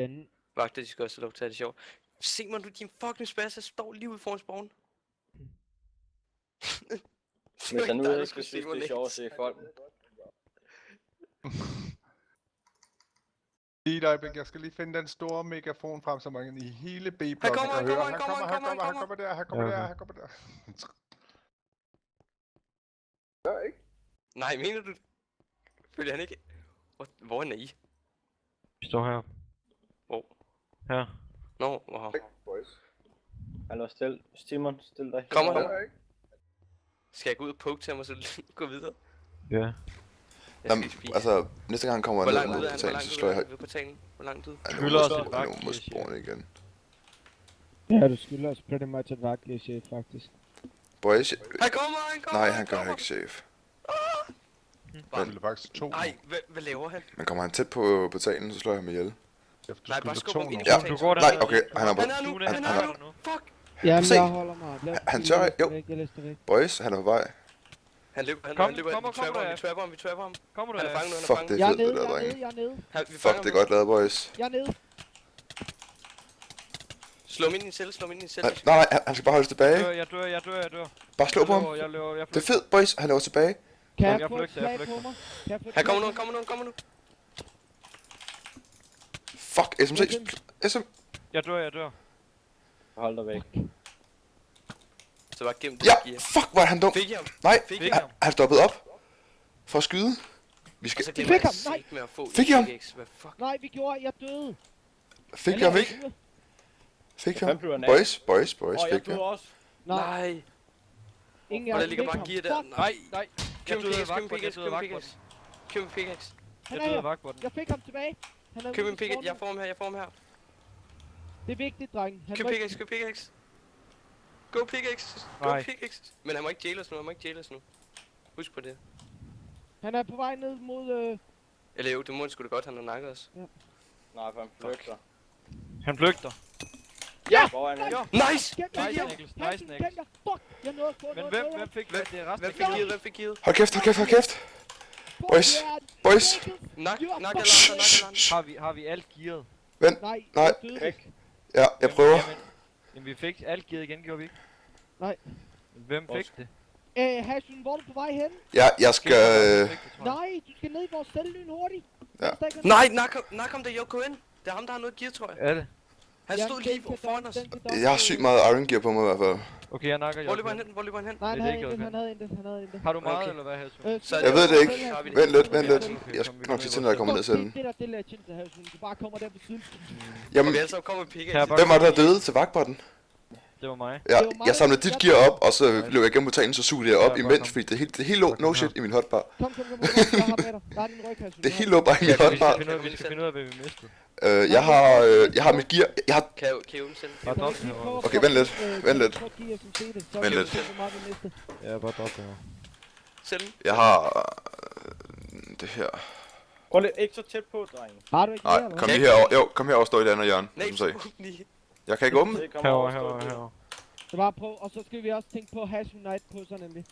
Den... Vagter, de skal også have lov til at have det sjovt. Simon, du din fucking spasser står lige ude foran spawn. Hvis han nu ikke skal synes, det er sjovt at se folk. Lige et øjeblik, jeg skal lige finde den store megafon frem, så man i hele B-blokken Han kommer, han kommer der. Gør ikke? Nej, mener du det? Følger han ikke? Hvor er I? Vi står her. Hvor? Her. Nå, wow. Boys. Hallo, Simon, stil dig. Kommer han? Skal jeg gå ud og poke til ham og så gå videre? Ja. Jamen, altså, næste gang han kommer Hvor ned langt ud mod er han? portalen, så slår jeg Ved portalen? Hvor langt ud? Han Skylder os et er vagt, mod sporene igen. Ja, du skylder os pretty much et vagtlig chef, faktisk. Boys, Han kommer! nej, han gør ikke, chef. Jeg ville faktisk 2. Ej, hvad laver han? Men kommer han tæt på portalen, så slår jeg ham ihjel. Nej, bare skub ham ind i Ja, portalen. Du går der. Nej, okay, han er på. Han er nu, han er nu! Fuck! Jamen, Se. jeg holder mig. Han tør, jo. Jeg læser væk. Boys, han er på vej. Han løber, han Kom, løber, kommer, vi trapper ham, kommer, vi trapper ham, vi trapper ham. Kommer du Han er af? fanget nu, han er Fuck, fanget. det Jeg er er fedt, nede, det der, jeg er drenge. nede, jeg er nede. Vi Fuck, fanger det er ham. godt lavet, boys. Jeg er nede. Slå ham ind i en celle, slå ham ind i en celle. Nej, han skal bare holdes tilbage. Jeg dør. Bare slå på ham. Jeg løber. Det er fedt, boys. Han løber tilbage. Kan Jeg jeg få et flygter, slag jeg på flygter. mig? Kan jeg få et Han kommer slag nu, på mig? kommer nu. Fuck, SMC. SM. Jeg dør. Hold dig væk. Så bare gennem Ja, det gear. fuck, hvor er han dum. Fik jeg ham? Nej, Fik jeg jeg ham? han stoppede op. For at skyde. Vi Og skal... så fik glemmer ham, jeg nej. med at få Fik jeg ham? Hvad fuck? Nej, vi gjorde, jeg døde. Fik jeg ham ikke? Fik jeg Fem blev ham? han af. Boys, Jeg fik døde jeg. også. Nej. Ingen Og af der os ligger fik bare ham. gear der. Fuck, Nej. Køb en pickaxe, køb en Jeg pickaxe, døde køb en pickaxe. Køb en pickaxe. han Jeg er døde her. vagtbånden. Jeg fik ham tilbage. Han er Køb ude en i pickaxe, skoven. jeg får ham her. Det er vigtigt, dreng. Han Køb må pickaxe, køb pickaxe. Go pickaxe, go Nej. pickaxe. Men han må ikke jail os nu, Husk på det. Han er på vej ned mod... Eller jo, det må han sgu da godt, han har nakket os. Nej, for han flygter. Han flygter. Ja! Hvor er han henne? Nice! Gem dig, Nice, gem Nicholas. dig. Nice, Gem Nicholas. dig. Fuck! Jeg nåede at få Men noget hvem bedre. fik det? Det er resten Hvad af fik gildet. givet, hvad fik givet? Hold kæft. Fuck, Boys, yeah. boys. Nak Fuck. alarm. Har vi alt gearet? Nej, Nej. jeg døde. Væk. Ja, jeg prøver. Jamen, vi fik alt gearet igen, gjorde vi ikke? Nej. Hvem fik det? Hashen, hvor er du på vej hen? Ja, jeg skal... Nej, du skal ned i vores cellelyn hurtigt. Ja. Nej, nak ham der Yoko ind. Det er ham, der har noget gear, tror jeg. Er det? Han stod lige foran os. Jeg har sygt meget iron gear på mig i hvert fald. Okay, jeg nakker Hvor jo. løber han hen? Nej, Det han er havde ikke intet, okay. han havde intet. Har du meget, Okay. eller hvad, Hassan? Så Jeg ved det ikke. Har vi det? Vent lidt. Okay, Jeg skal nok sige til, når jeg kommer ned til den. Det der, det lader til, Hashen. Du bare kommer der på siden. Jamen, Og vi alle sammen kommer med Kan jeg pickaxe. bare- hvem var det, der døde til vagtbotten? Det var mig. Ja, Det var mig. jeg samlede dit gear op, og så løb jeg gennem portalen, så sugede jeg op Ja, imens, kom. fordi det hele lå no shit i min hotbar. Kom, jeg har med dig. Der er din ryg, Hashen. Det hele lå bare i min Vi hotbar. skal finde ud af, hvad vi mistede. Jeg har mit gear. Jeg har... Kan jeg åbne selv? Bare drop det her. Okay, vent lidt. Vent lidt. Vent lidt. Ja, bare drop det her. Selv? Jeg har... det her. Prøv lidt ikke så tæt på, drenge. Har du ikke Nej, mere, kom lige herover. Jo, kom herover og stå i det andet hjørne. Nej, Som sagde. åbn lige. Jeg kan ikke åbne. Se, kom over, Herover. Så bare prøv, og så skal vi også tænke på Hash Unite på så nemlig.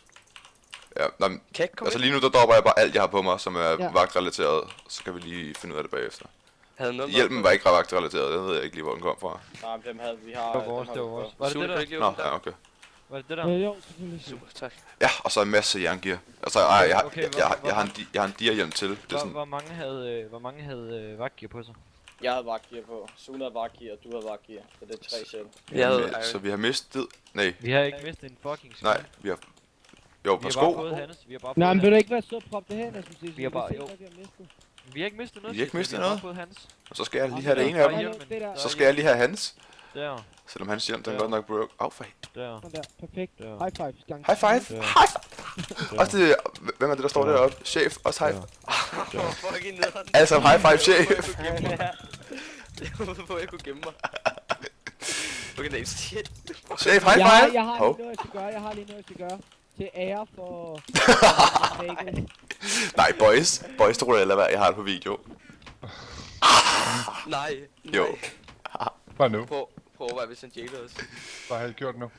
Ja, nej, men, Kan jeg ikke komme altså ind? lige nu der dropper jeg bare alt jeg har på mig, som er Ja. vagtrelateret. Så kan vi lige finde ud af det bagefter. Havde noget med? Hjælpen var ikke vagtrelateret, jeg ved ikke lige hvor den kom fra. Nej, men dem havde vi har. Det var vores, det var vores. Var det Sune, det kan du der? ikke lige Nå, åbne der? ja, okay. Var det det der? Jo, selvfølgelig. Super, tak. Ja, og så en masse jerngear. Altså, ej, jeg Okay, har en dia-hjelm til. Det er sådan, Hvor mange havde vagtgear på sig? Jeg havde vagtgear på. Sune havde vagtgear, og du havde vagtgear. Så det er 3 selv. Jeg havde så vi har mistet... Nej, Vi har ikke mistet en fucking sko. nej, vi har... Jo, Vi på har sko. bare fået Hannes. Vi har bare Nej, fået men vil du Hannes. ikke være så proppe det her, jeg synes, Vi har bare- jo. vi har mistet. Vi har ikke mistet noget. Vi har ikke Sidst, mistet vi har noget. bare fået Hannes. Og så skal jeg lige have det Ja, ene af bare dem. hjelmen. Det der. Så skal jeg lige have hans. Der. Selvom hans hjelm, den er Ja. godt nok broke. Au, for Der. Sådan der, perfekt. Ja. High five. Gang. High five! Ja. High five! Også det... Hvem er det, der står Ja. deroppe? Chef, også high Ja. Fucking nederen. Alle sammen high five, chef! Jeg håber på, at jeg kunne gemme mig. Okay, nej, shit. Chef, high Jeg har five! Hov. lige noget, jeg skal gøre. Til ære for... Nej, boys. Boys, tror jeg, eller hvad? Jeg har det på video. Nej. Jo. Bare nu. Prøv at overveje, hvis han jailer os. Hvad har I gjort nu?